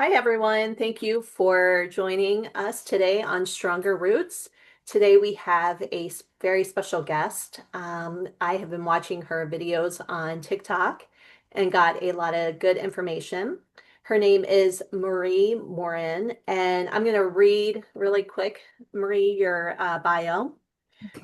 Hi, everyone. Thank you for joining us today on Stronger Roots. Today we have a very special guest. I have been watching her videos on TikTok and got a lot of good information. Her name is Marie Morin, and I'm going to read really quick, Marie, your bio.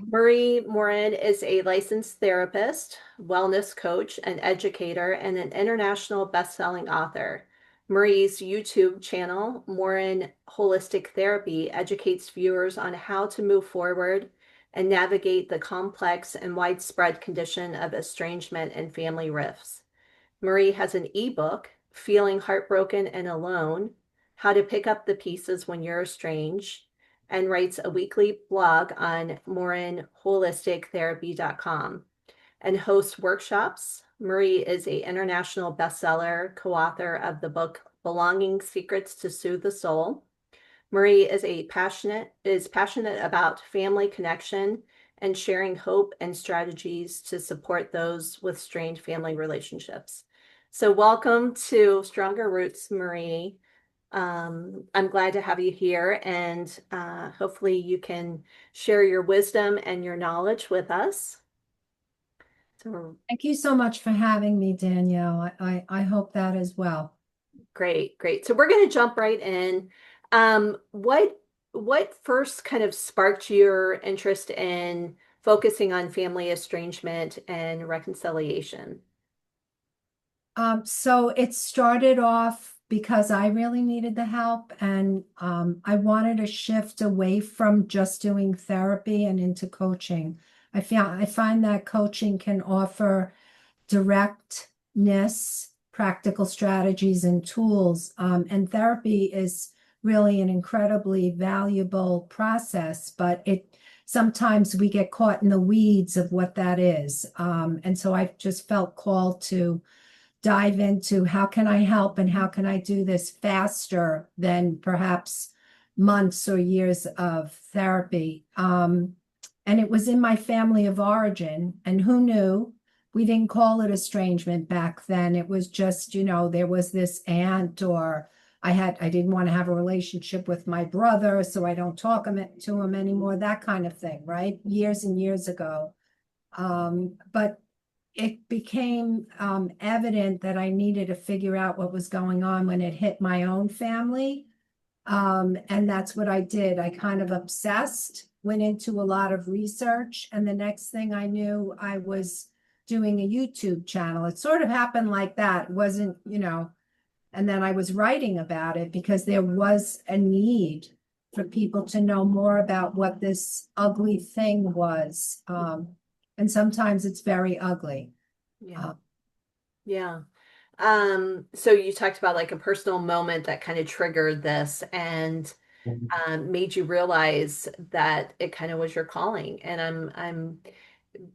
Marie Morin is a licensed therapist, wellness coach, and educator, and an international best-selling author. Marie's YouTube channel, Morin Holistic Therapy, educates viewers on how to move forward and navigate the complex and widespread condition of estrangement and family rifts. Marie has an ebook, Feeling Heartbroken and Alone, How to Pick Up the Pieces When You're Estranged, and writes a weekly blog on morinholistictherapy.com and hosts workshops. Marie is an international bestseller, co-author of the book Belonging Secrets to Soothe the Soul. Marie is passionate about family connection and sharing hope and strategies to support those with strained family relationships. So welcome to Stronger Roots, Marie. I'm glad to have you here, and hopefully you can share your wisdom and your knowledge with us. So Thank you so much for having me, Danielle. I hope that as well. great, great. So we're going to jump right in. What first kind of sparked your interest in focusing on family estrangement and reconciliation? So it started off because I really needed the help, and I wanted to shift away from just doing therapy and into coaching. I find that coaching can offer directness, practical strategies, and tools. And therapy is really an incredibly valuable process, but it sometimes we get caught in the weeds of what that is. And so I just felt called to dive into how can I help and how can I do this faster than perhaps months or years of therapy. And it was in my family of origin, and who knew? We didn't call it estrangement back then. It was just, there was this aunt, or I didn't want to have a relationship with my brother, so I don't talk to him anymore, that kind of thing, right? Years and years ago. But it became evident that I needed to figure out what was going on when it hit my own family. And that's what I did. I kind of obsessed, went into a lot of research, and the next thing I knew, I was doing a YouTube channel. It sort of happened like that. It wasn't, and then I was writing about it because there was a need for people to know more about what this ugly thing was. And sometimes it's very ugly. Yeah. Yeah. So you talked about like a personal moment that kind of triggered this and made you realize that it kind of was your calling. And I'm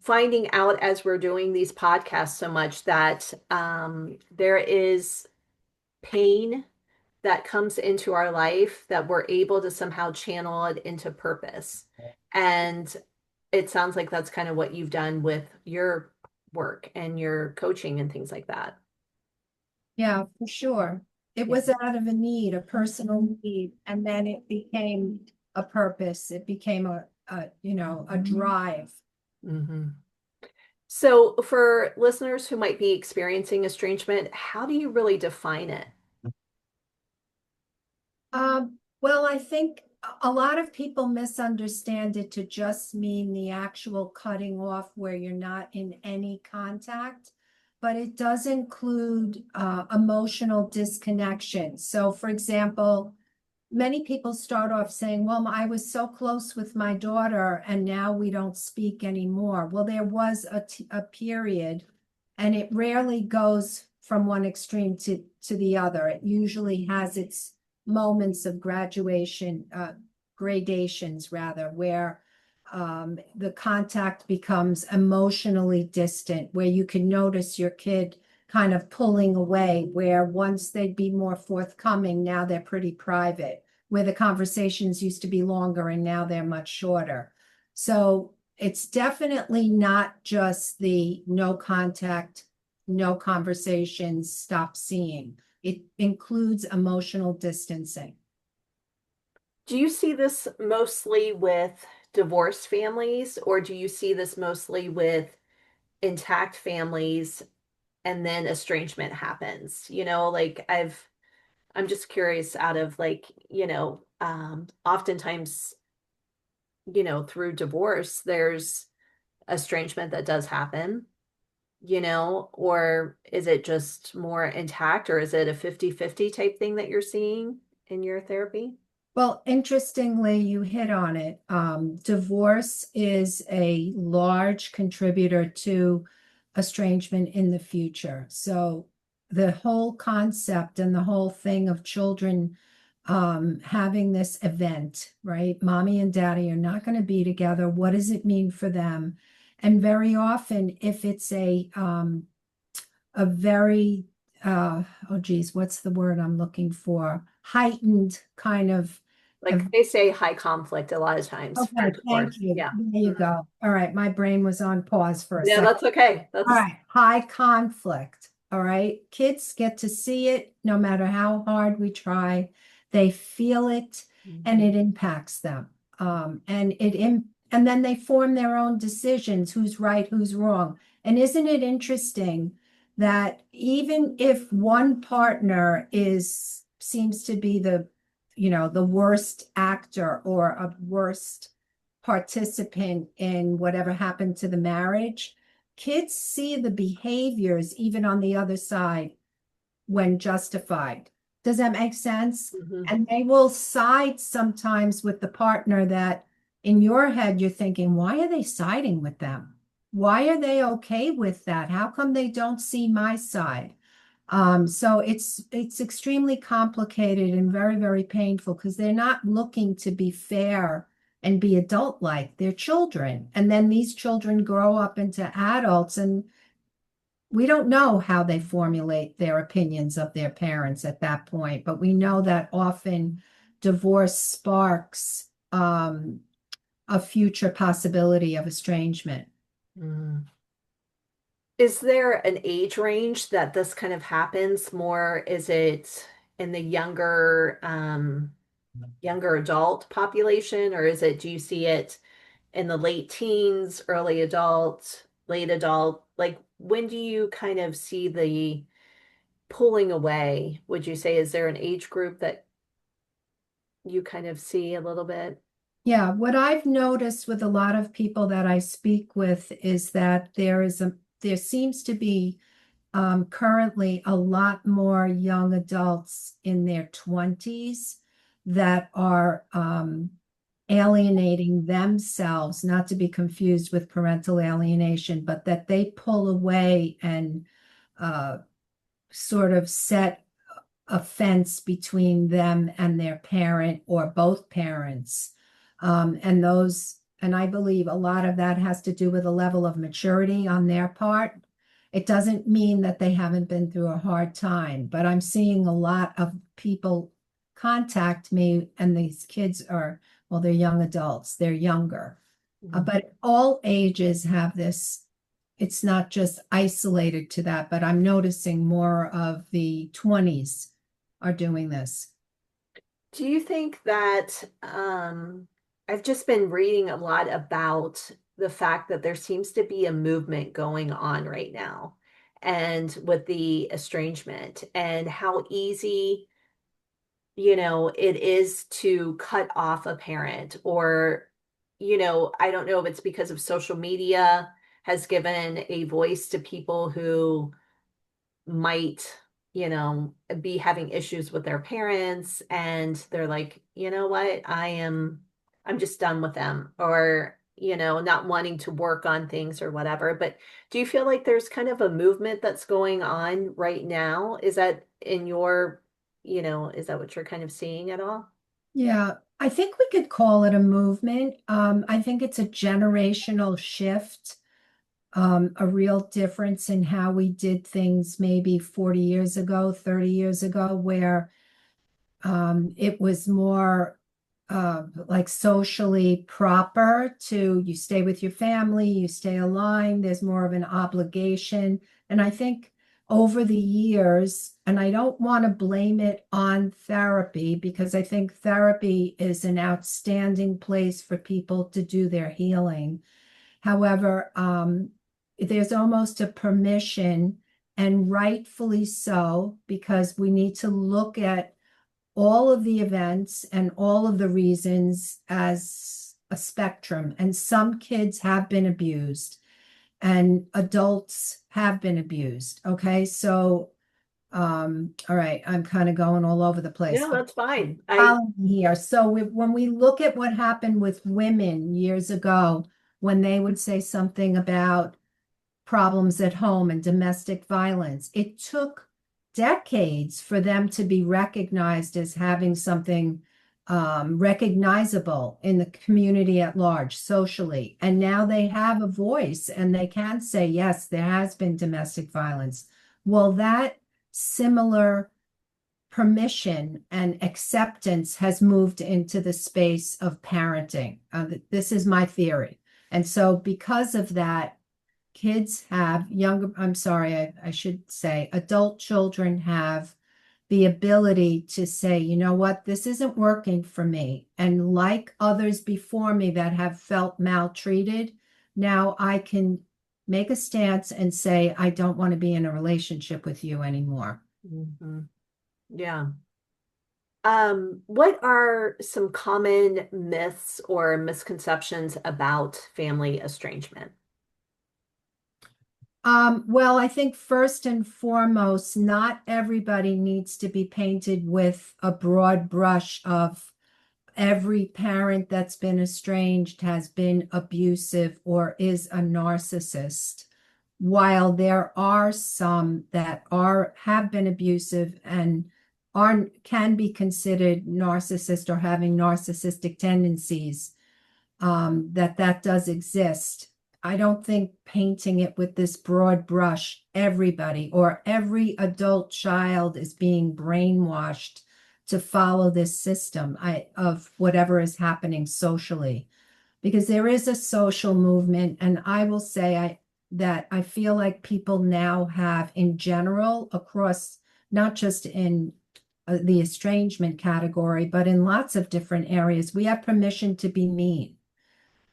finding out as we're doing these podcasts so much that there is pain that comes into our life that we're able to somehow channel it into purpose. And it sounds like that's kind of what you've done with your work and your coaching and things like that. Yeah, for sure. It Yeah. was out of a need, a personal need, and then it became a purpose. It became a drive. hmm So, for listeners who might be experiencing estrangement, how do you really define it? Well, I think a lot of people misunderstand it to just mean the actual cutting off where you're not in any contact, but it does include emotional disconnection. So, for example, many people start off saying, well, I was so close with my daughter and now we don't speak anymore. Well, there was a period, and it rarely goes from one extreme to the other. It usually has its moments of gradations rather, where the contact becomes emotionally distant, where you can notice your kid kind of pulling away, where once they'd be more forthcoming, now they're pretty private, where the conversations used to be longer and now they're much shorter. So it's definitely not just the no contact, no conversations, stop seeing. It includes emotional distancing. Do you see this mostly with divorced families, or do you see this mostly with intact families and then estrangement happens? Like I'm just curious out of like, oftentimes, through divorce, there's estrangement that does happen, or is it just more intact, or is it a 50-50 type thing that you're seeing in your therapy? Well, interestingly, you hit on it. Divorce is a large contributor to estrangement in the future. So the whole concept and the whole thing of children having this event, right? Mommy and daddy are not going to be together. What does it mean for them? And very often, if it's a very oh geez, what's the word I'm looking for? Heightened kind of Like they say high conflict a lot of times for okay, thank divorce. you. Yeah. There you Mhm. go. All right, my brain was on pause for a Yeah, second. that's okay. All That's right, high conflict. All right, kids get to see it no matter how hard we try. They feel it and Mhm. it impacts them. And then they form their own decisions, who's right, who's wrong. And isn't it interesting that even if one partner is seems to be the worst actor or a worst participant in whatever happened to the marriage, kids see the behaviors even on the other side when justified. Does that make sense? Mhm. And they will side sometimes with the partner that in your head you're thinking, why are they siding with them? Why are they okay with that? How come they don't see my side? So it's extremely complicated and very, very painful because they're not looking to be fair and be adult-like. They're children. And then these children grow up into adults, and we don't know how they formulate their opinions of their parents at that point, but we know that often divorce sparks a future possibility of estrangement. Mhm. Is there an age range that this kind of happens more? Is it in the younger adult population, or do you see it in the late teens, early adult, late adult? Like when do you kind of see the pulling away? Would you say, is there an age group that you kind of see a little bit? Yeah, what I've noticed with a lot of people that I speak with is that there seems to be currently a lot more young adults in their 20s that are alienating themselves, not to be confused with parental alienation, but that they pull away and uh, sort of set a fence between them and their parent or both parents. And I believe a lot of that has to do with a level of maturity on their part. It doesn't mean that they haven't been through a hard time, but I'm seeing a lot of people contact me, and these kids are, well, they're young adults, they're younger. Mhm. But all ages have this. It's not just isolated to that, but I'm noticing more of the 20s are doing this. Do you think that I've just been reading a lot about the fact that there seems to be a movement going on right now, and with the estrangement and how easy, it is to cut off a parent, or, I don't know if it's because of social media has given a voice to people who might, be having issues with their parents, and they're like, you know what, I'm just done with them, or, not wanting to work on things or whatever. But do you feel like there's kind of a movement that's going on right now? Is that in your, is that what you're kind of seeing at all? Yeah, I think we could call it a movement. I think it's a generational shift, a real difference in how we did things maybe 40 years ago, 30 years ago, where it was more like socially proper to you stay with your family, you stay aligned, there's more of an obligation. And I think over the years, and I don't want to blame it on therapy because I think therapy is an outstanding place for people to do their healing. However, there's almost a permission, and rightfully so, because we need to look at all of the events and all of the reasons as a spectrum. And some kids have been abused and adults have been abused. Okay. So, all right, I'm kind of going all over the place, No, but that's fine. here. So when we look at what happened with women years ago, when they would say something about problems at home and domestic violence, it took decades for them to be recognized as having something recognizable in the community at large, socially. And now they have a voice and they can say, yes, there has been domestic violence. Well, that similar permission and acceptance has moved into the space of parenting. This is my theory. And so, because of that, kids have younger, I'm sorry, I should say, adult children have the ability to say, you know what, this isn't working for me. And like others before me that have felt maltreated, now I can make a stance and say, I don't want to be in a relationship with you anymore. Mhm. Yeah. What are some common myths or misconceptions about family estrangement? Well, I think first and foremost, not everybody needs to be painted with a broad brush of every parent that's been estranged has been abusive or is a narcissist. While there are some that have been abusive and are can be considered narcissist or having narcissistic tendencies, that does exist. I don't think painting it with this broad brush, everybody or every adult child is being brainwashed to follow this system of whatever is happening socially, because there is a social movement, and I will say that I feel like people now have, in general, across not just in the estrangement category, but in lots of different areas, we have permission to be mean,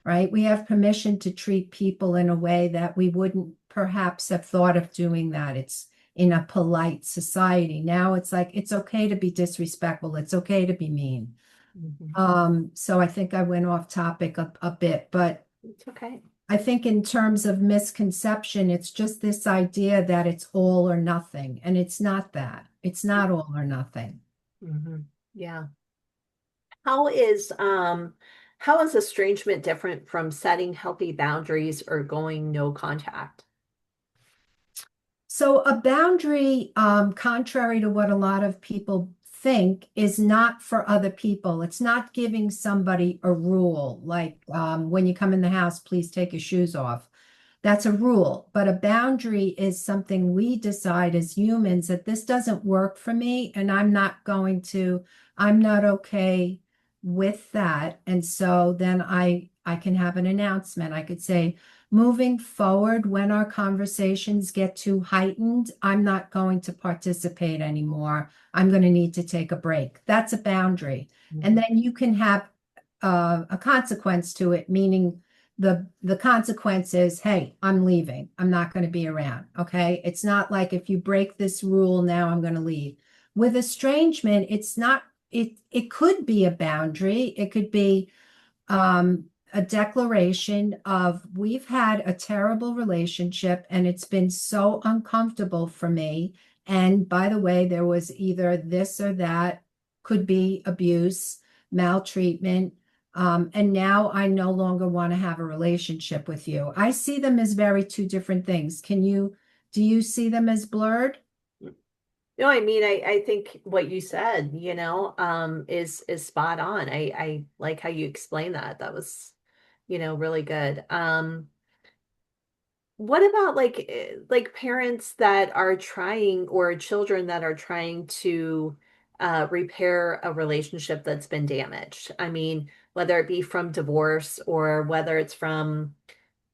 right? We have permission to treat people in a way that we wouldn't perhaps have thought of doing that. It's in a polite society. Now it's like it's okay to be disrespectful. It's okay to be mean. Mhm. So I think I went off topic a bit, but It's okay. I think in terms of misconception, it's just this idea that it's all or nothing, and it's not that. It's not all or nothing. Mhm. Yeah. How is um how is estrangement different from setting healthy boundaries or going no contact? So a boundary, contrary to what a lot of people think, is not for other people. It's not giving somebody a rule, like when you come in the house, please take your shoes off. That's a rule. But a boundary is something we decide as humans that this doesn't work for me, and I'm not okay with that. And so then I can have an announcement. I could say, moving forward, when our conversations get too heightened, I'm not going to participate anymore. I'm going to need to take a break. That's a boundary. And Mhm. then you can have a consequence to it, meaning the consequence is, hey, I'm leaving. I'm not going to be around. Okay. It's not like if you break this rule, now I'm going to leave. With estrangement, it's not, it could be a boundary. It could be a declaration of we've had a terrible relationship and it's been so uncomfortable for me. And by the way, there was either this or that, could be abuse, maltreatment. And now I no longer want to have a relationship with you. I see them as very two different things. Do you see them as blurred? No, I mean, I think what you said, is spot on. I like how you explained that. That was, really good. What about like parents that are trying or children that are trying to repair a relationship that's been damaged? I mean, whether it be from divorce or whether it's from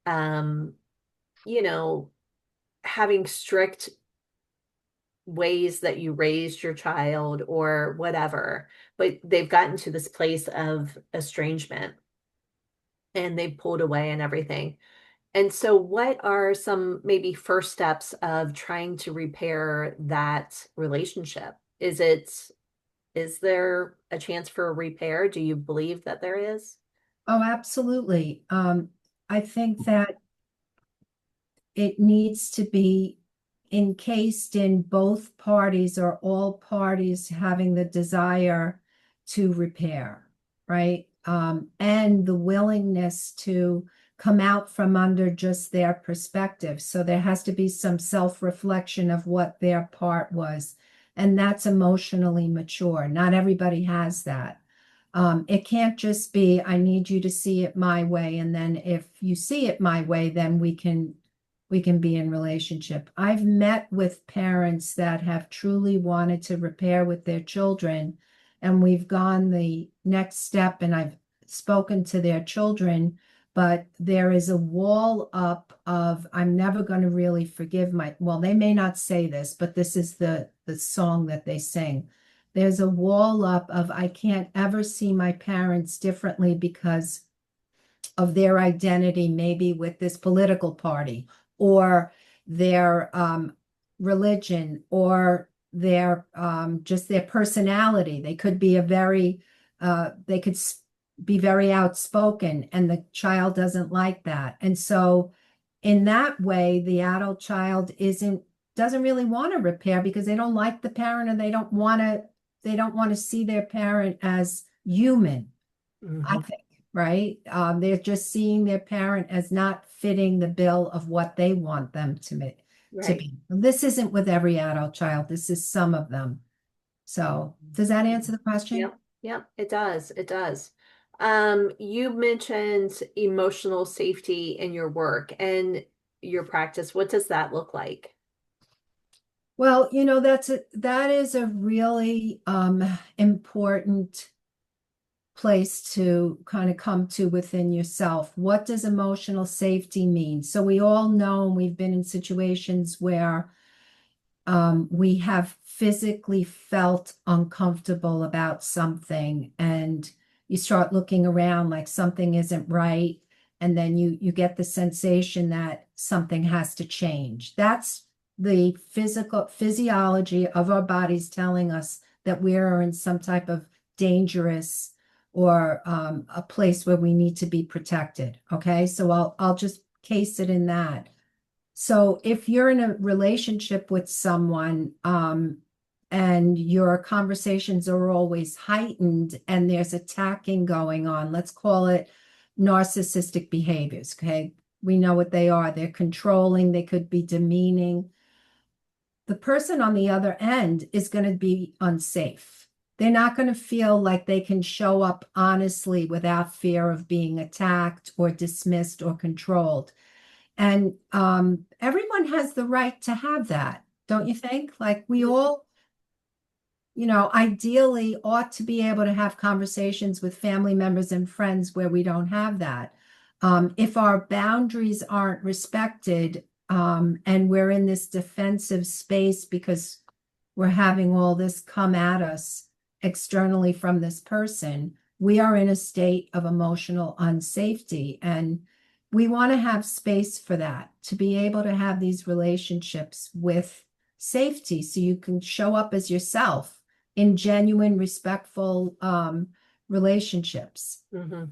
um, you know, having strict ways that you raised your child or whatever, but they've gotten to this place of estrangement and they've pulled away and everything. And so, what are some maybe first steps of trying to repair that relationship? Is there a chance for a repair? Do you believe that there is? Oh, absolutely. I think that it needs to be encased in both parties or all parties having the desire to repair, right? And the willingness to come out from under just their perspective. So there has to be some self-reflection of what their part was. And that's emotionally mature. Not everybody has that. It can't just be, I need you to see it my way. And then if you see it my way, then we can be in relationship. I've met with parents that have truly wanted to repair with their children, and we've gone the next step, and I've spoken to their children, but there is a wall up of I'm never going to really forgive my, well, they may not say this, but this is the song that they sing. There's a wall up of I can't ever see my parents differently because of their identity, maybe with this political party or their religion or their just their personality. They could be they could be very outspoken, and the child doesn't like that. And so, in that way, the adult child doesn't really want to repair because they don't like the parent, and they don't want to see their parent as human. I Hmm. think, right? They're just seeing their parent as not fitting the bill of what they want them to Right. be. This isn't with every adult child. This is some of them. So, does that answer the question? Yep. Yep. It does. It does. You mentioned emotional safety in your work and your practice. What does that look like? Well, that is a really important place to kind of come to within yourself. What does emotional safety mean? So we all know, and we've been in situations where we have physically felt uncomfortable about something, and you start looking around like something isn't right, and then you get the sensation that something has to change. That's the physical physiology of our bodies telling us that we are in some type of dangerous or a place where we need to be protected. Okay, so I'll just case it in that. So if you're in a relationship with someone, and your conversations are always heightened and there's attacking going on, let's call it narcissistic behaviors, okay? We know what they are. They're controlling, they could be demeaning. The person on the other end is going to be unsafe. They're not going to feel like they can show up honestly without fear of being attacked or dismissed or controlled. And everyone has the right to have that, don't you think? Like we all, ideally ought to be able to have conversations with family members and friends where we don't have that. If our boundaries aren't respected, and we're in this defensive space because we're having all this come at us externally from this person, we are in a state of emotional unsafety. And we want to have space for that, to be able to have these relationships with safety so you can show up as yourself in genuine, respectful relationships. Hmm.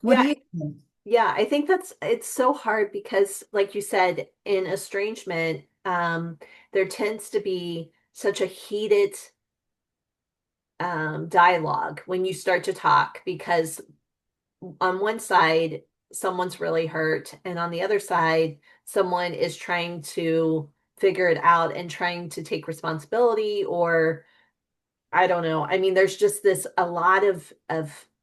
What do Yeah. you think? Yeah. I think it's so hard because, like you said, in estrangement, there tends to be such a heated dialogue when you start to talk because on one side, someone's really hurt, and on the other side, someone is trying to figure it out and trying to take responsibility, or I don't know. I mean, there's just this a lot of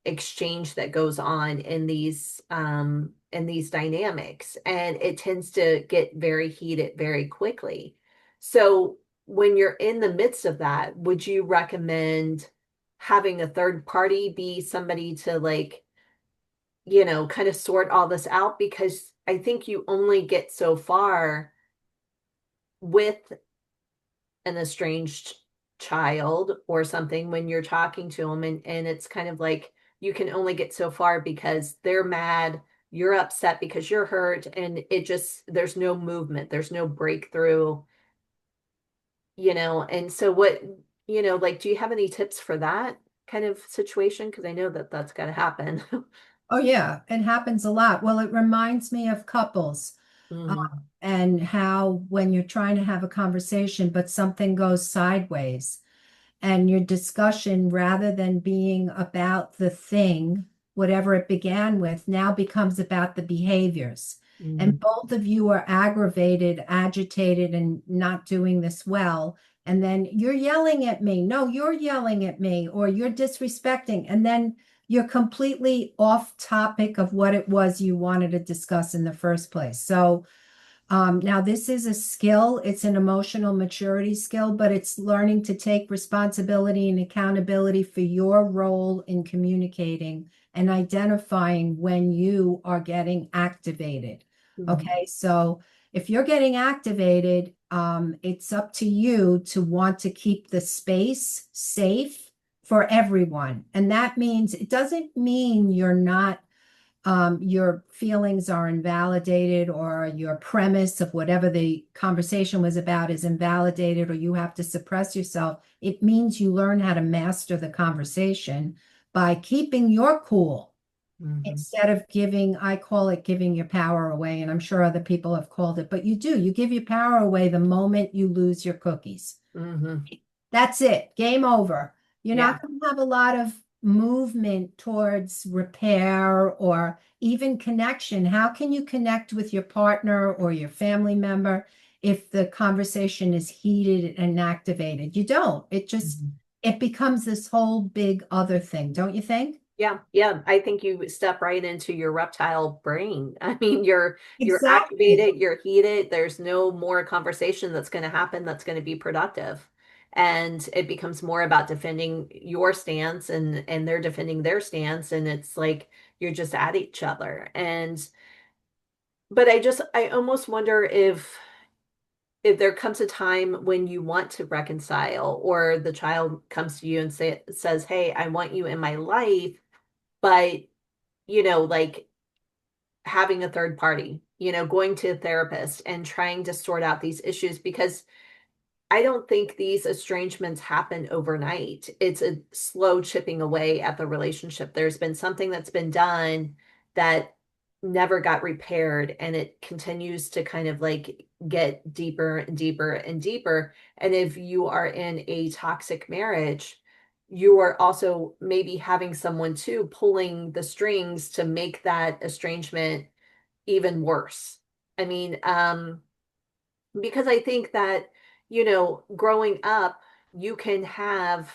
exchange that goes on in these dynamics, and it tends to get very heated very quickly. So when you're in the midst of that, would you recommend having a third party be somebody to like, kind of sort all this out? Because I think you only get so far with an estranged child or something when you're talking to them, and it's kind of like you can only get so far because they're mad, you're upset because you're hurt, and it just there's no movement, there's no breakthrough, and so what, like, do you have any tips for that kind of situation? Because I know that that's got to happen. Oh, yeah, it happens a lot. Well, it reminds me of couples, Hmm. and how when you're trying to have a conversation, but something goes sideways, and your discussion, rather than being about the thing, whatever it began with, now becomes about the behaviors. And Hmm. both of you are aggravated, agitated, and not doing this well. And then you're yelling at me. No, you're yelling at me, or you're disrespecting. And then you're completely off topic of what it was you wanted to discuss in the first place. So, now, this is a skill, it's an emotional maturity skill, but it's learning to take responsibility and accountability for your role in communicating and identifying when you are getting activated. Hmm. Okay, so if you're getting activated, it's up to you to want to keep the space safe for everyone. And that means it doesn't mean you're not your feelings are invalidated, or your premise of whatever the conversation was about is invalidated, or you have to suppress yourself. It means you learn how to master the conversation by keeping your cool Hmm. instead of giving, I call it giving your power away, and I'm sure other people have called it, but you do. You give your power away the moment you lose your cookies. Hmm. That's it. Game over. You're Yeah. not going to have a lot of movement towards repair or even connection. How can you connect with your partner or your family member if the conversation is heated and activated? You don't. Mhm. It becomes this whole big other thing, don't you think? Yeah, yeah. I think you step right into your reptile brain. I mean, you're Exactly. activated, you're heated. There's no more conversation that's going to happen that's going to be productive. And it becomes more about defending your stance, and they're defending their stance, and it's like you're just at each other. And but I almost wonder if there comes a time when you want to reconcile, or the child comes to you and says, "Hey, I want you in my life," but like having a third party, going to a therapist and trying to sort out these issues, because I don't think these estrangements happen overnight. It's a slow chipping away at the relationship. There's been something that's been done that never got repaired, and it continues to kind of like get deeper and deeper and deeper. And if you are in a toxic marriage, you are also maybe having someone too pulling the strings to make that estrangement even worse. I mean, because I think that, growing up, you can have,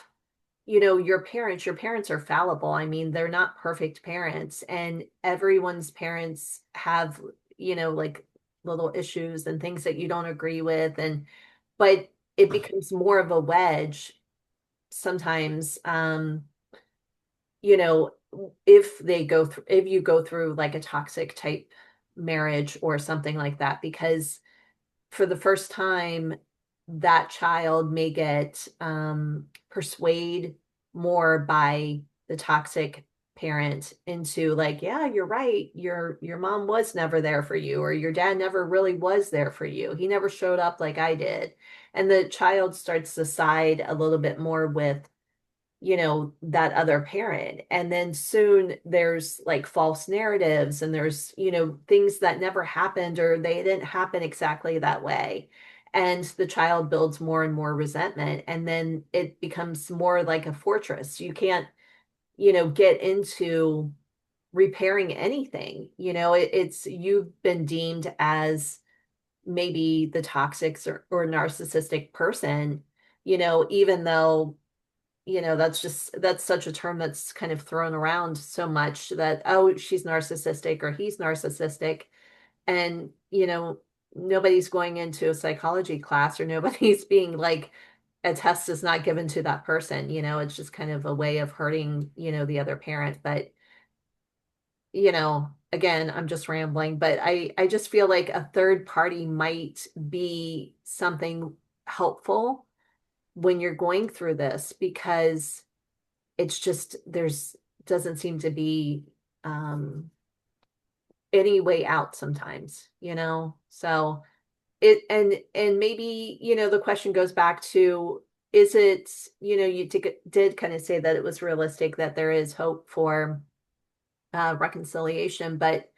your parents are fallible. I mean, they're not perfect parents, and everyone's parents have, like little issues and things that you don't agree with. But it becomes more of a wedge sometimes, you know, if you go through like a toxic type marriage or something like that, because for the first time, that child may get persuade more by the toxic parent into like, yeah, you're right. Your mom was never there for you, or your dad never really was there for you. He never showed up like I did. And the child starts to side a little bit more with that other parent, and then soon there's like false narratives, and there's things that never happened, or they didn't happen exactly that way, and the child builds more and more resentment, and then it becomes more like a fortress. You can't get into repairing anything. It's you've been deemed as maybe the toxic or narcissistic person, even though that's such a term that's kind of thrown around so much, that, oh, she's narcissistic or he's narcissistic. And, nobody's going into a psychology class, or nobody's being like, a test is not given to that person. It's just kind of a way of hurting, the other parent. But, again, I'm just rambling, but I just feel like a third party might be something helpful, when you're going through this, because it's just there's doesn't seem to be any way out sometimes, So and maybe, the question goes back to, is it, you did kind of say that it was realistic that there is hope for reconciliation, but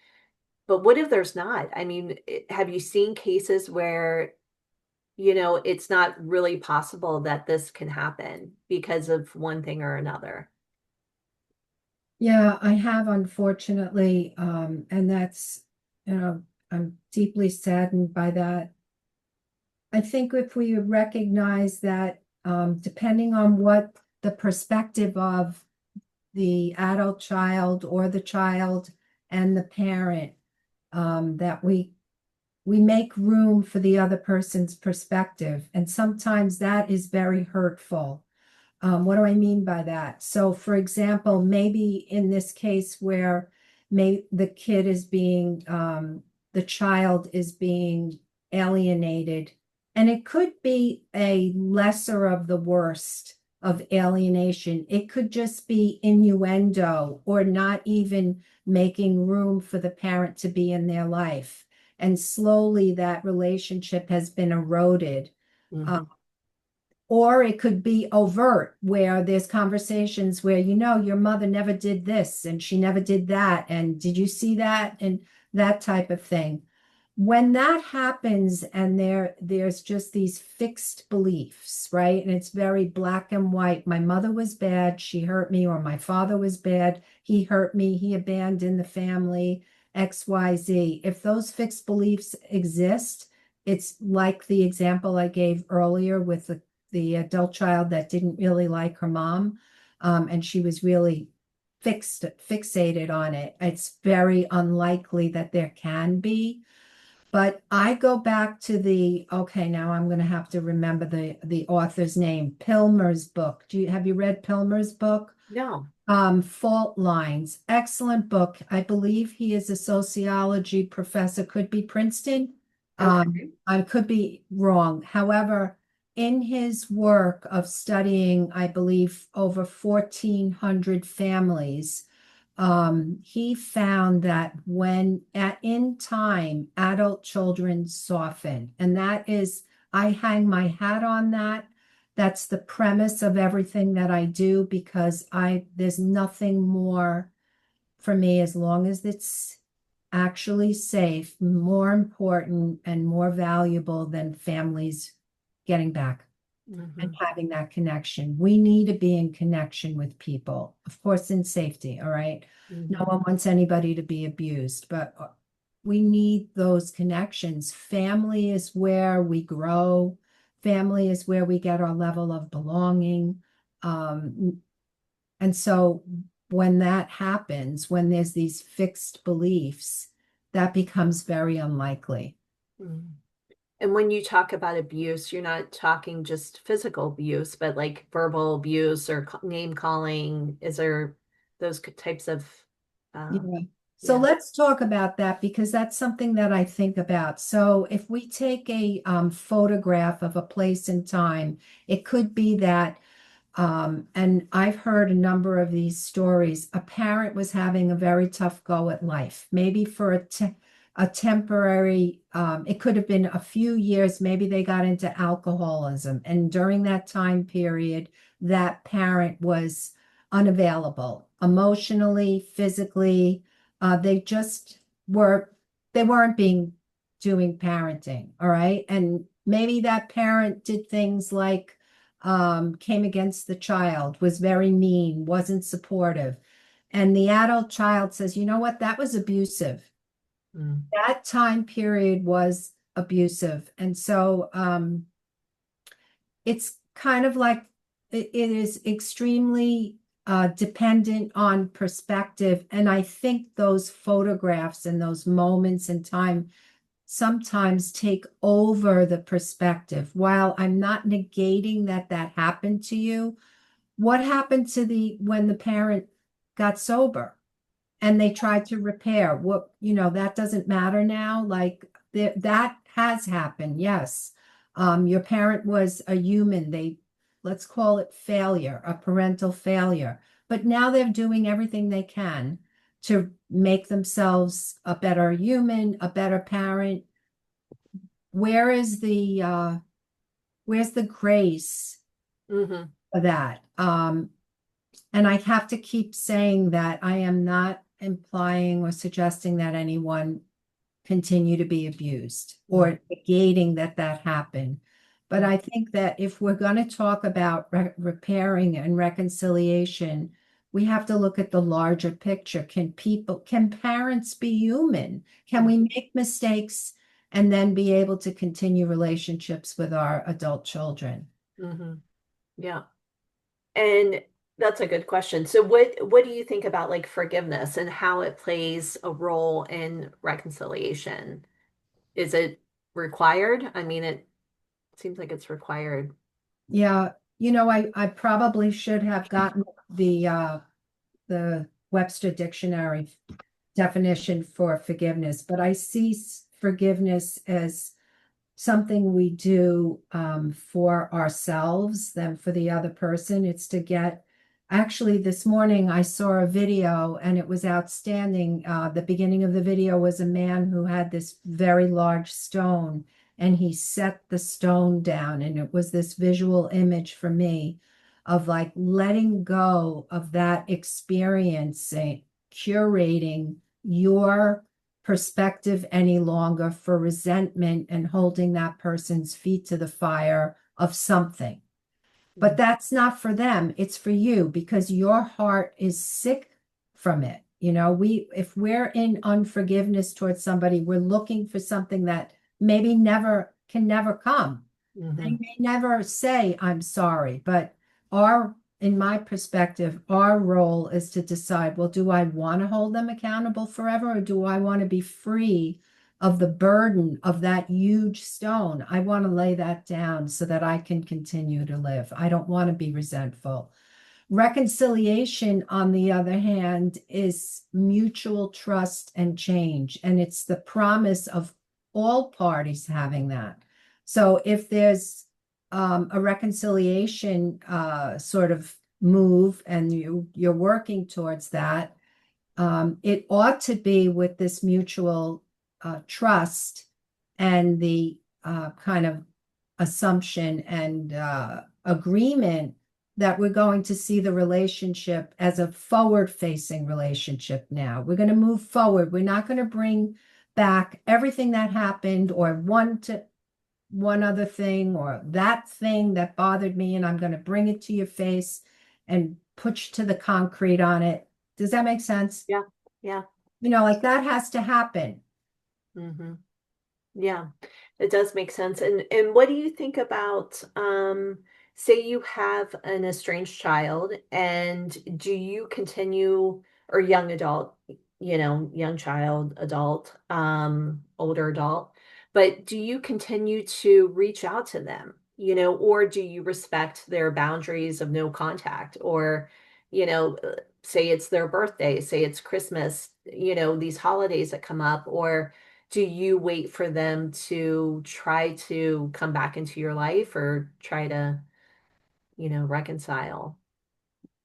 what if there's not? I mean, have you seen cases where, it's not really possible that this can happen because of one thing or another? Yeah, I have, unfortunately, and I'm deeply saddened by that. I think if we recognize that, depending on what the perspective of the adult child or the child and the parent, that we make room for the other person's perspective, and sometimes that is very hurtful. What do I mean by that? So, for example, maybe in this case where the kid is being, the child is being alienated, and it could be a lesser of the worst of alienation. It could just be innuendo or not even making room for the parent to be in their life. And slowly that relationship has been eroded. Hmm. Or it could be overt, where there's conversations where, your mother never did this and she never did that. And did you see that? And that type of thing. When that happens and there's just these fixed beliefs, right? And it's very black and white. My mother was bad, she hurt me, or my father was bad, he hurt me, he abandoned the family, XYZ. If those fixed beliefs exist, it's like the example I gave earlier with the adult child that didn't really like her mom, and she was really fixated on it. It's very unlikely that there can be. But I go back to okay, now I'm going to have to remember the author's name, Pilmer's book. Have you read Pilmer's book? No. Fault Lines, excellent book. I believe he is a sociology professor, could be Princeton. Okay. I could be wrong. However, in his work of studying, I believe, over 1,400 families, he found that in time, adult children soften. And I hang my hat on that. That's the premise of everything that I do, because there's nothing more for me, as long as it's actually safe, more important and more valuable than families getting back and Hmm. having that connection. We need to be in connection with people, of course, in safety. All right. No Hmm. one wants anybody to be abused, but we need those connections. Family is where we grow. Family is where we get our level of belonging. And so when that happens, when there's these fixed beliefs, that becomes very unlikely. Hmm. And when you talk about abuse, you're not talking just physical abuse, but like verbal abuse or name calling. Is there those types of, uh, Yeah. So yeah. let's talk about that, because that's something that I think about. So if we take a photograph of a place and time, it could be that, and I've heard a number of these stories. A parent was having a very tough go at life, maybe for a temporary, it could have been a few years, maybe they got into alcoholism. And during that time period, that parent was unavailable emotionally, physically. They just were, they weren't doing parenting. All right. And maybe that parent did things like, came against the child, was very mean, wasn't supportive. And the adult child says, you know what, that was abusive. Mm. That time period was abusive. And so it's kind of like it is extremely dependent on perspective. And I think those photographs and those moments in time sometimes take over the perspective. While I'm not negating that that happened to you, what happened to when the parent got sober and they tried to repair? That doesn't matter now. Like that has happened. Yes. Your parent was a human. let's call it failure, a parental failure. But now they're doing everything they can to make themselves a better human, a better parent. Where is where's the grace Hmm. for that? And I have to keep saying that I am not implying or suggesting that anyone continue to be abused or negating that that happened. But I think that if we're going to talk about repairing and reconciliation, we have to look at the larger picture. Can parents be human? Can we make mistakes and then be able to continue relationships with our adult children? Hmm. Yeah. And that's a good question. So what do you think about like forgiveness and how it plays a role in reconciliation? Is it required? I mean, it seems like it's required. Yeah, I probably should have gotten the Webster Dictionary definition for forgiveness, but I see forgiveness as something we do for ourselves than for the other person. It's to get, actually, this morning I saw a video and it was outstanding. The beginning of the video was a man who had this very large stone and he set the stone down. And it was this visual image for me of like letting go of that experience, curating your perspective any longer for resentment and holding that person's feet to the fire of something. But that's not for them, it's for you because your heart is sick from it. If we're in unforgiveness towards somebody, we're looking for something that maybe never come. They Mm-hmm. may never say, I'm sorry, but in my perspective, our role is to decide, well, do I want to hold them accountable forever, or do I want to be free of the burden of that huge stone? I want to lay that down so that I can continue to live. I don't want to be resentful. Reconciliation, on the other hand, is mutual trust and change, and it's the promise of all parties having that. So if there's a reconciliation sort of move and you're working towards that, it ought to be with this mutual trust and the kind of assumption and agreement that we're going to see the relationship as a forward-facing relationship now. We're going to move forward. We're not going to bring back everything that happened or one other thing or that thing that bothered me, and I'm going to bring it to your face and put you to the concrete on it. Does that make sense? Yeah. Yeah. Like that has to happen. Hmm. Yeah, it does make sense. And what do you think about say you have an estranged child and do you continue or young adult, young child, adult, older adult, but do you continue to reach out to them, or do you respect their boundaries of no contact or, say it's their birthday, say it's Christmas, these holidays that come up, or do you wait for them to try to come back into your life or try to, reconcile?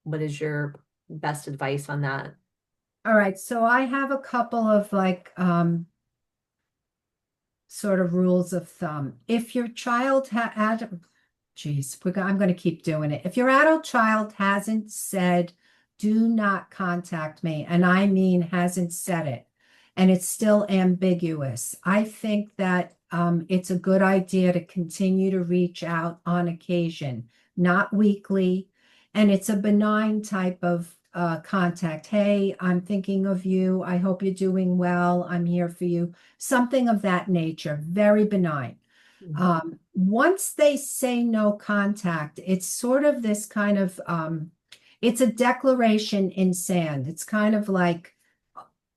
What is your best advice on that? All right, so I have a couple of like sort of rules of thumb. If your child geez, I'm going to keep doing it. If your adult child hasn't said, do not contact me, and I mean hasn't said it, and it's still ambiguous, I think that it's a good idea to continue to reach out on occasion, not weekly. And it's a benign type of contact. Hey, I'm thinking of you. I hope you're doing well. I'm here for you. Something of that nature, very benign. Mhm. Once they say no contact, it's sort of this kind of it's a declaration in sand. It's kind of like,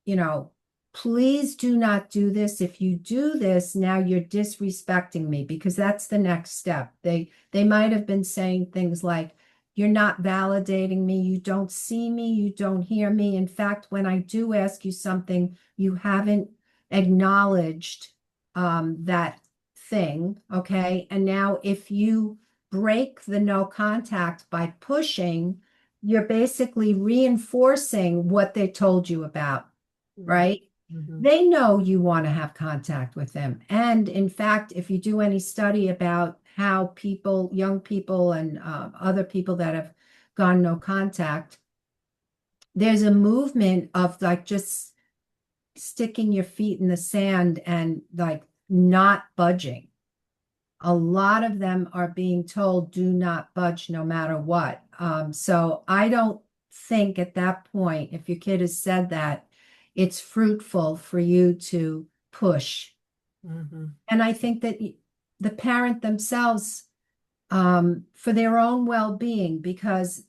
you know, please do not do this. If you do this, now you're disrespecting me, because that's the next step. They might have been saying things like, you're not validating me, you don't see me, you don't hear me. In fact, when I do ask you something, you haven't acknowledged that thing. Okay. And now if you break the no contact by pushing, you're basically reinforcing what they told you about, Mm-hmm. right? Mm-hmm. They know you want to have contact with them. And in fact, if you do any study about how people, young people and other people that have gone no contact, there's a movement of like just sticking your feet in the sand and like not budging. A lot of them are being told do not budge no matter what. So I don't think at that point, if your kid has said that, it's fruitful for you to push. Mm-hmm. And I think that the parent themselves, for their own well-being, because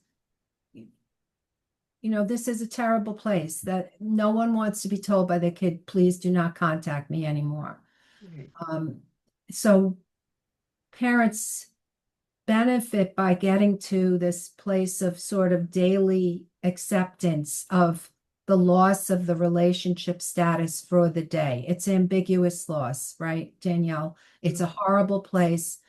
this is a terrible place that no one wants to be told by their kid, please do not contact me anymore. Right. Um, so parents benefit by getting to this place of sort of daily acceptance of the loss of the relationship status for the day. It's ambiguous loss, right, Danielle? It's a horrible place.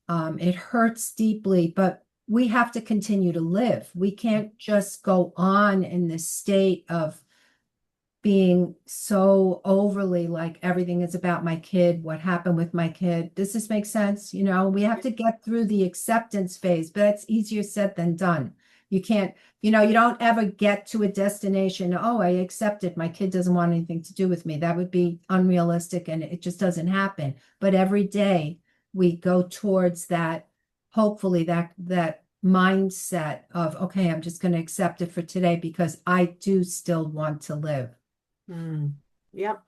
It hurts deeply, but we have to continue to live. We can't just go on in this state of being so overly like everything is about my kid, what happened with my kid. Does this make sense? We have to get through the acceptance phase, but that's easier said than done. You can't, you don't ever get to a destination. Oh, I accepted my kid doesn't want anything to do with me. That would be unrealistic and it just doesn't happen. But every day we go towards that, hopefully that mindset of, okay, I'm just going to accept it for today because I do still want to live. Mm. Yep.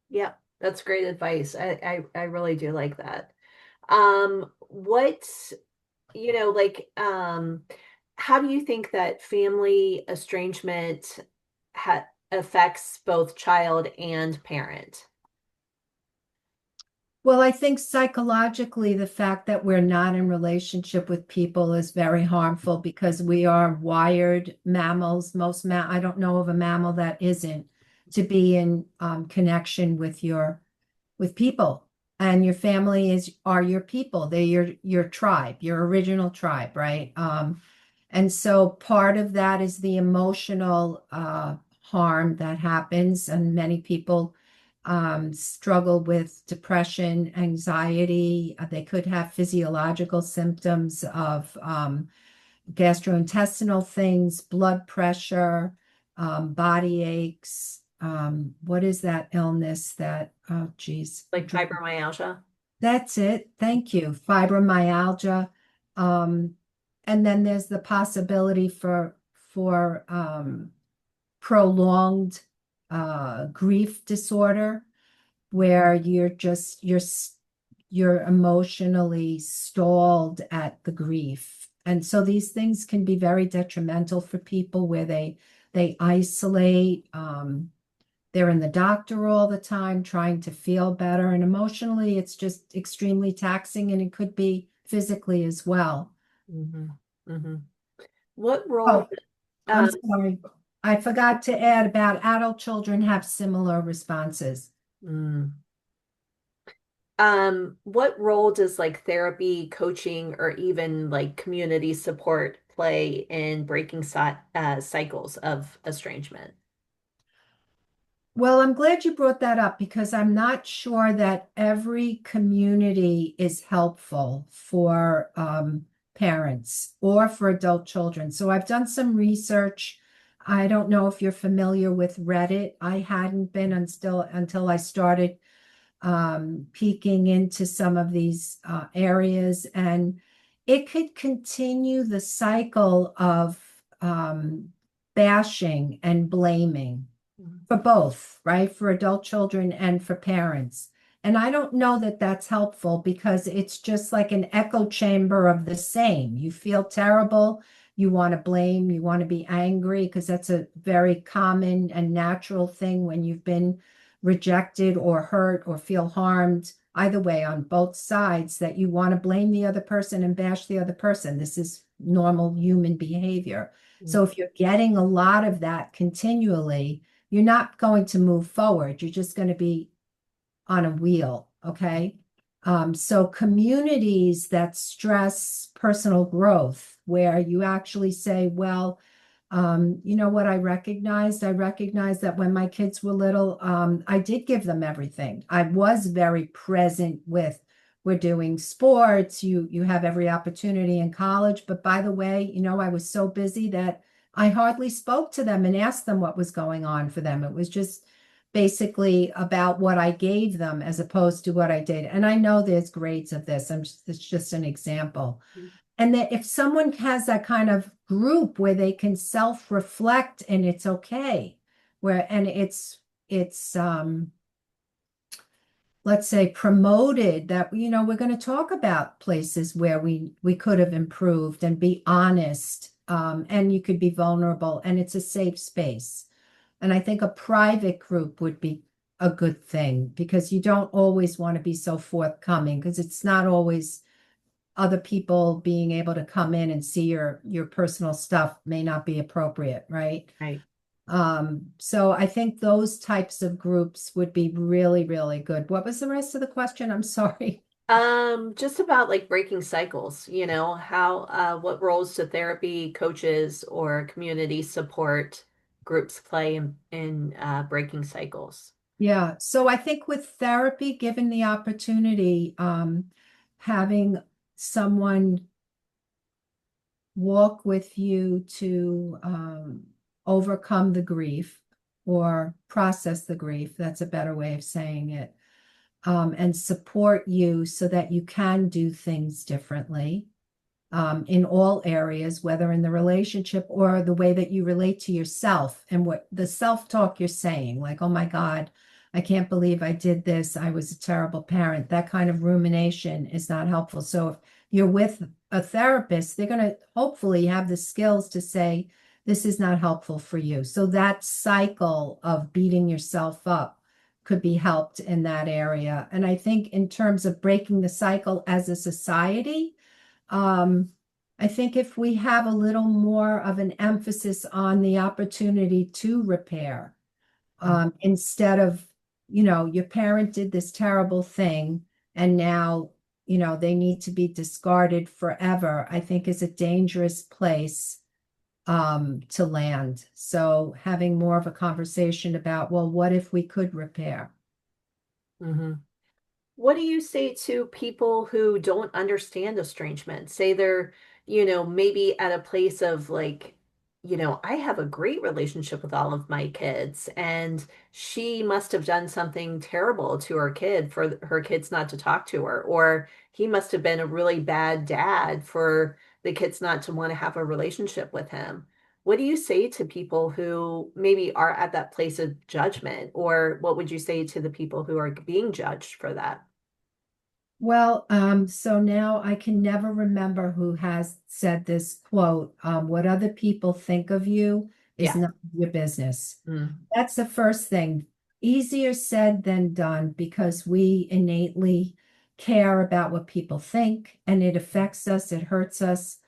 Yep. That's great advice. I really do like that. What, like, how do you think that family estrangement affects both child and parent? Well, I think psychologically, the fact that we're not in relationship with people is very harmful because we are wired mammals. I don't know of a mammal that isn't to be in connection with people, and your family are your people. They're your tribe, your original tribe, right? And so part of that is the emotional harm that happens, and many people struggle with depression, anxiety. They could have physiological symptoms of gastrointestinal things, blood pressure, body aches. What is that illness that, oh, geez. Like fibromyalgia? That's it. Thank you. Fibromyalgia. Um, and then there's the possibility for prolonged grief disorder where you're emotionally stalled at the grief. And so these things can be very detrimental for people where they isolate. They're in the doctor all the time trying to feel better. And emotionally, it's just extremely taxing and it could be physically as well. Hmm. Hmm. What role, Oh, I'm um, sorry. I forgot to add about adult children have similar responses. mm, what role does like therapy, coaching, or even like community support play in breaking cycles of estrangement? Well, I'm glad you brought that up because I'm not sure that every community is helpful for parents or for adult children. So I've done some research. I don't know if you're familiar with Reddit. I hadn't been until I started peeking into some of these areas, and it could continue the cycle of bashing and blaming Mhm. for both, right? For adult children and for parents. And I don't know that that's helpful because it's just like an echo chamber of the same. You feel terrible, you want to blame, you want to be angry, because that's a very common and natural thing when you've been rejected or hurt or feel harmed, either way, on both sides, that you want to blame the other person and bash the other person. This is normal human behavior. So if you're getting a lot of that continually, you're not going to move forward. You're just going to be on a wheel. Okay. So communities that stress personal growth, where you actually say, well, you know what I recognized? I recognized that when my kids were little, I did give them everything. I was very present with, we're doing sports, you have every opportunity in college. But by the way, you know, I was so busy that I hardly spoke to them and asked them what was going on for them. It was just basically about what I gave them as opposed to what I did. And I know there's grades of this. It's just an example. And that if someone has that kind of group where they can self-reflect and it's okay, where and it's let's say promoted that you know we're going to talk about places where we could have improved and be honest, and you could be vulnerable and it's a safe space. And I think a private group would be a good thing because you don't always want to be so forthcoming because it's not always other people being able to come in and see your personal stuff may not be appropriate, right? Right. So I think those types of groups would be really, really good. What was the rest of the question? I'm sorry. Just about like breaking cycles, how what roles do therapy, coaches, or community support groups play in breaking cycles? Yeah. So I think with therapy, given the opportunity, having someone walk with you to overcome the grief or process the grief, that's a better way of saying it, and support you so that you can do things differently, in all areas, whether in the relationship or the way that you relate to yourself and what the self-talk you're saying, like, oh my God, I can't believe I did this. I was a terrible parent. That kind of rumination is not helpful. So if you're with a therapist, they're going to hopefully have the skills to say, this is not helpful for you. So that cycle of beating yourself up could be helped in that area. And I think in terms of breaking the cycle as a society, um, I think if we have a little more of an emphasis on the opportunity to repair, instead of, you know, your parent did this terrible thing and now, you know, they need to be discarded forever, I think is a dangerous place to land. So having more of a conversation about, well, what if we could repair? Mm-hmm. What do you say to people who don't understand estrangement? Say they're, maybe at a place of like, I have a great relationship with all of my kids, and she must have done something terrible to her kid for her kids not to talk to her, or he must have been a really bad dad for the kids not to want to have a relationship with him. What do you say to people who maybe are at that place of judgment, or what would you say to the people who are being judged for that? Well, so now I can never remember who has said this quote, what other people think of you is Yeah. not your business. Mm, That's the first thing. Easier said than done because we innately care about what people think and it affects us, it hurts us.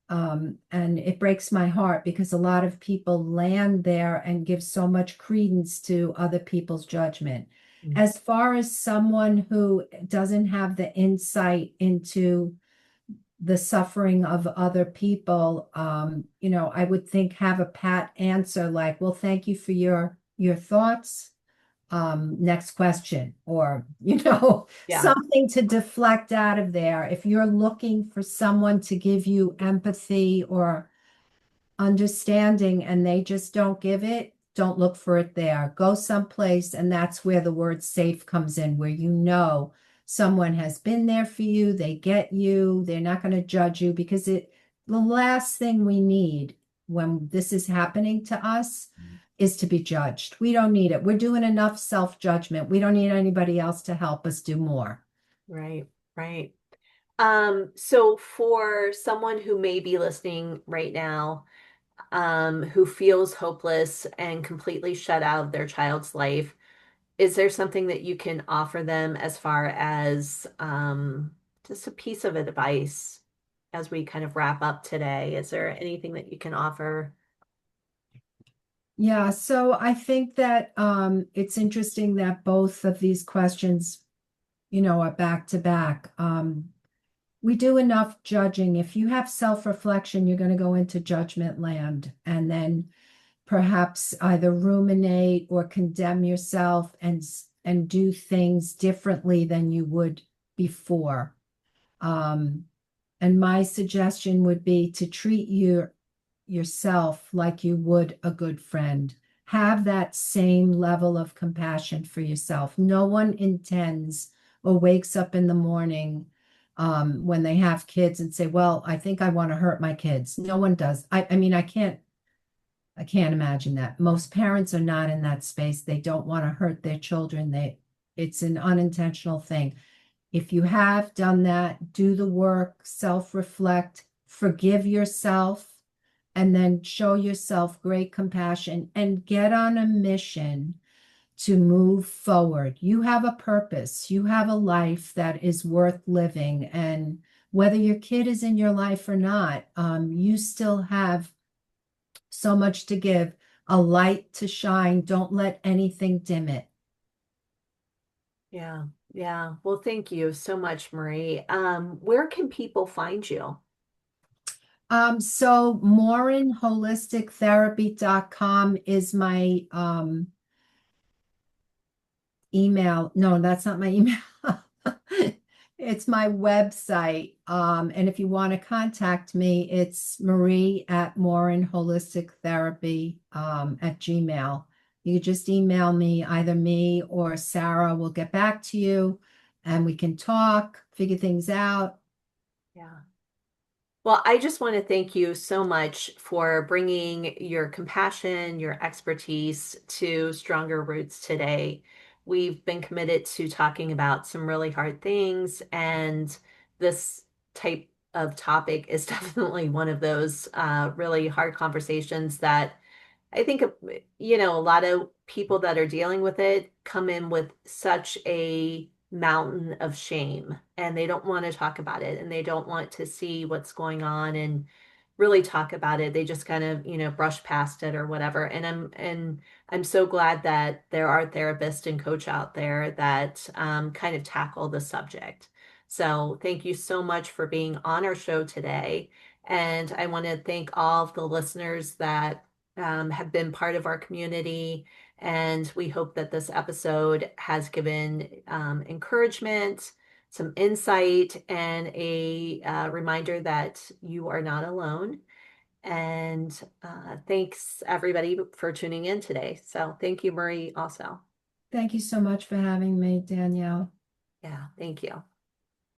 And it breaks my heart because a lot of people land there and give so much credence to other people's judgment. mm, As far as someone who doesn't have the insight into the suffering of other people, you know, I would think have a pat answer like, well, thank you for your thoughts. Next question, or you know, yeah. something to deflect out of there. If you're looking for someone to give you empathy or understanding and they just don't give it, don't look for it there. Go someplace, and that's where the word safe comes in, where you know someone has been there for you, they get you, they're not going to judge you because the last thing we need when this is happening to us is to be judged. We don't need it. We're doing enough self-judgment. We don't need anybody else to help us do more. Right, right. So for someone who may be listening right now, who feels hopeless and completely shut out of their child's life, is there something that you can offer them as far as just a piece of advice as we kind of wrap up today? Is there anything that you can offer? Yeah, so I think that it's interesting that both of these questions are back to back. We do enough judging. If you have self-reflection, you're going to go into judgment land and then perhaps either ruminate or condemn yourself and do things differently than you would before. Um, and my suggestion would be to treat yourself like you would a good friend. Have that same level of compassion for yourself. No one intends or wakes up in the morning when they have kids and say, well, I think I want to hurt my kids. No one does. I mean, I can't imagine that. Most parents are not in that space. They don't want to hurt their children. It's an unintentional thing. If you have done that, do the work, self-reflect, forgive yourself, and then show yourself great compassion and get on a mission to move forward. You have a purpose. You have a life that is worth living. And whether your kid is in your life or not, you still have so much to give, a light to shine. Don't let anything dim it. Yeah, yeah. Well, thank you so much, Marie. Where can people find you? So morinholistictherapy.com is my email. No, that's not my email. It's my website. And if you want to contact me, it's Marie at Morin Holistic Therapy at Gmail. You could just email me, either me or Sarah will get back to you and we can talk, figure things out. Yeah. Well, I just want to thank you so much for bringing your compassion, your expertise to Stronger Roots today. We've been committed to talking about some really hard things, and this type of topic is definitely one of those really hard conversations that I think, a lot of people that are dealing with it come in with such a mountain of shame and they don't want to talk about it and they don't want to see what's going on and really talk about it. They just kind of, brush past it or whatever. And I'm so glad that there are therapists and coach out there that kind of tackle the subject. So thank you so much for being on our show today. And I want to thank all of the listeners that have been part of our community. And we hope that this episode has given encouragement, some insight, and a reminder that you are not alone. And thanks everybody for tuning in today. So thank you, Marie, also. Thank you so much for having me, Danielle. Yeah, thank you.